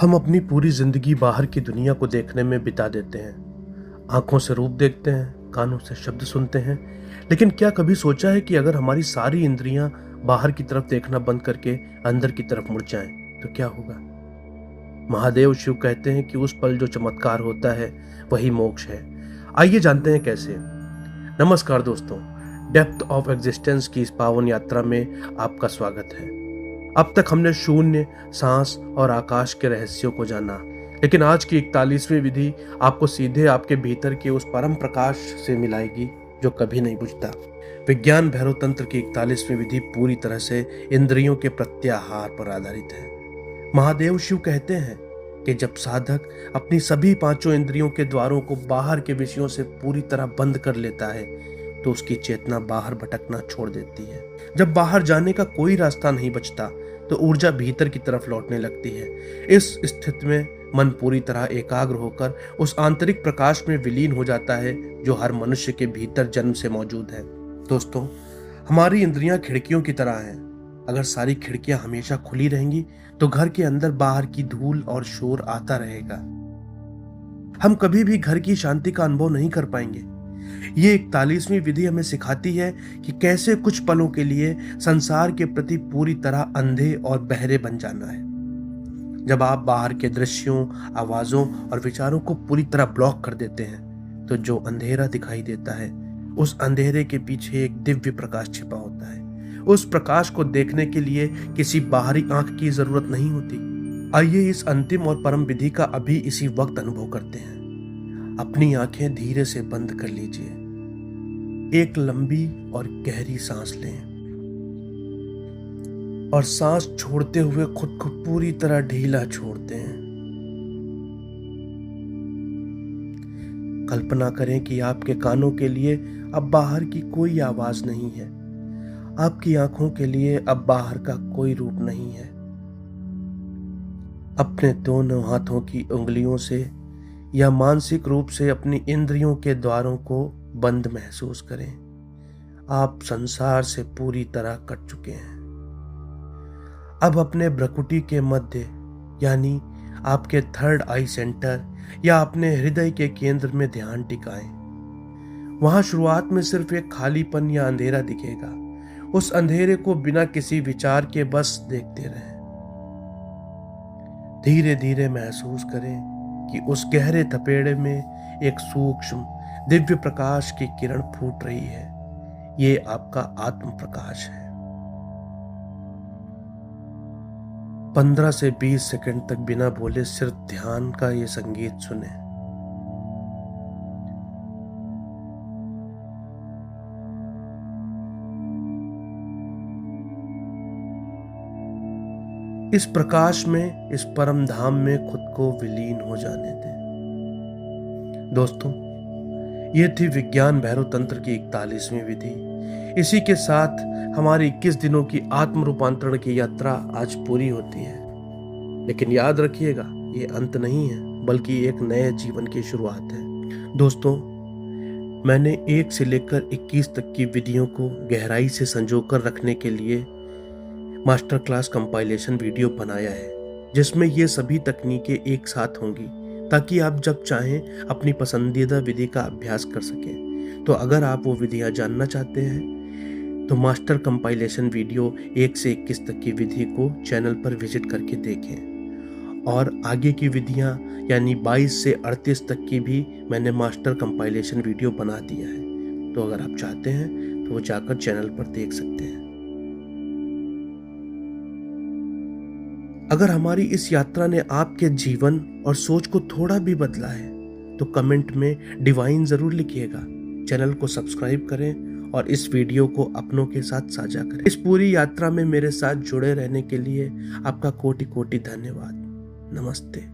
हम अपनी पूरी जिंदगी बाहर की दुनिया को देखने में बिता देते हैं। आंखों से रूप देखते हैं, कानों से शब्द सुनते हैं, लेकिन क्या कभी सोचा है कि अगर हमारी सारी इंद्रियां बाहर की तरफ देखना बंद करके अंदर की तरफ मुड़ जाएं, तो क्या होगा? महादेव शिव कहते हैं कि उस पल जो चमत्कार होता है वही मोक्ष है। आइए जानते हैं कैसे। नमस्कार दोस्तों, डेप्थ ऑफ एग्जिस्टेंस की इस पावन यात्रा में आपका स्वागत है। अब तक हमने शून्य, सांस और आकाश के रहस्यों को जाना, लेकिन आज की 41वीं विधि आपको सीधे आपके भीतर के उस परम प्रकाश से मिलाएगी जो कभी नहीं बुझता। विज्ञान भैरव तंत्र की 41वीं विधि पूरी तरह से इंद्रियों के प्रत्याहार पर आधारित है। महादेव शिव कहते हैं कि जब साधक अपनी सभी पांचों इंद्रियों के द्वारों को बाहर के विषयों से पूरी तरह बंद कर लेता है तो उसकी चेतना बाहर भटकना छोड़ देती है। जब बाहर जाने का कोई रास्ता नहीं बचता तो ऊर्जा भीतर की तरफ लौटने लगती है। इस स्थिति में मन पूरी तरह एकाग्र होकर उस आंतरिक प्रकाश में विलीन हो जाता है जो हर मनुष्य के भीतर जन्म से मौजूद है। दोस्तों, हमारी इंद्रियां खिड़कियों की तरह हैं। अगर सारी खिड़कियां हमेशा खुली रहेंगी तो घर के अंदर बाहर की धूल और शोर आता रहेगा। हम कभी भी घर की शांति का अनुभव नहीं कर पाएंगे। ये 41वीं विधि हमें सिखाती है कि कैसे कुछ पलों के लिए संसार के प्रति पूरी तरह अंधे और बहरे बन जाना है। जब आप बाहर के दृश्यों, आवाजों और विचारों को पूरी तरह ब्लॉक कर देते हैं तो जो अंधेरा दिखाई देता है उस अंधेरे के पीछे एक दिव्य प्रकाश छिपा होता है। उस प्रकाश को देखने के लिए किसी बाहरी आंख की जरूरत नहीं होती। आइए इस अंतिम और परम विधि का अभी इसी वक्त अनुभव करते हैं। अपनी आंखें धीरे से बंद कर लीजिए। एक लंबी और गहरी सांस लें और सांस छोड़ते हुए खुद को पूरी तरह ढीला छोड़ते हैं। कल्पना करें कि आपके कानों के लिए अब बाहर की कोई आवाज नहीं है। आपकी आंखों के लिए अब बाहर का कोई रूप नहीं है। अपने दोनों हाथों की उंगलियों से या मानसिक रूप से अपनी इंद्रियों के द्वारों को बंद महसूस करें। आप संसार से पूरी तरह कट चुके हैं। अब अपने भ्रुकुटी के मध्य यानी आपके थर्ड आई सेंटर या अपने हृदय के केंद्र में ध्यान टिकाएं। वहां शुरुआत में सिर्फ एक खालीपन या अंधेरा दिखेगा। उस अंधेरे को बिना किसी विचार के बस देखते रहें। धीरे धीरे महसूस करें कि उस गहरे थपेड़े में एक सूक्ष्म दिव्य प्रकाश की किरण फूट रही है। ये आपका आत्म प्रकाश है। 15 से 20 सेकंड तक बिना बोले सिर्फ ध्यान का ये संगीत सुने। इस प्रकाश में, इस परम धाम में खुद को विलीन हो जाने दें। दोस्तों, ये थी विज्ञान भैरव तंत्र की 41वीं विधि। इसी के साथ हमारी 21 दिनों की आत्म रूपांतरण की यात्रा आज पूरी होती है। लेकिन याद रखिएगा, ये अंत नहीं है, बल्कि एक नए जीवन की शुरुआत है। दोस्तों, मैंने 1 से लेकर 21 तक की विधियों को गहराई से संजोकर रखने के लिए मास्टर क्लास कंपाइलेशन वीडियो बनाया है, जिसमें ये सभी तकनीकें एक साथ होंगी ताकि आप जब चाहें अपनी पसंदीदा विधि का अभ्यास कर सकें। तो अगर आप वो विधियां जानना चाहते हैं तो मास्टर कंपाइलेशन वीडियो 1 से 21 तक की विधि को चैनल पर विजिट करके देखें। और आगे की विधियां यानी 22 से 38 तक की भी मैंने मास्टर कंपाइलेशन वीडियो बना दिया है। तो अगर आप चाहते हैं तो वो जाकर चैनल पर देख सकते हैं। अगर हमारी इस यात्रा ने आपके जीवन और सोच को थोड़ा भी बदला है तो कमेंट में डिवाइन जरूर लिखिएगा। चैनल को सब्सक्राइब करें और इस वीडियो को अपनों के साथ साझा करें। इस पूरी यात्रा में मेरे साथ जुड़े रहने के लिए आपका कोटि कोटि धन्यवाद। नमस्ते।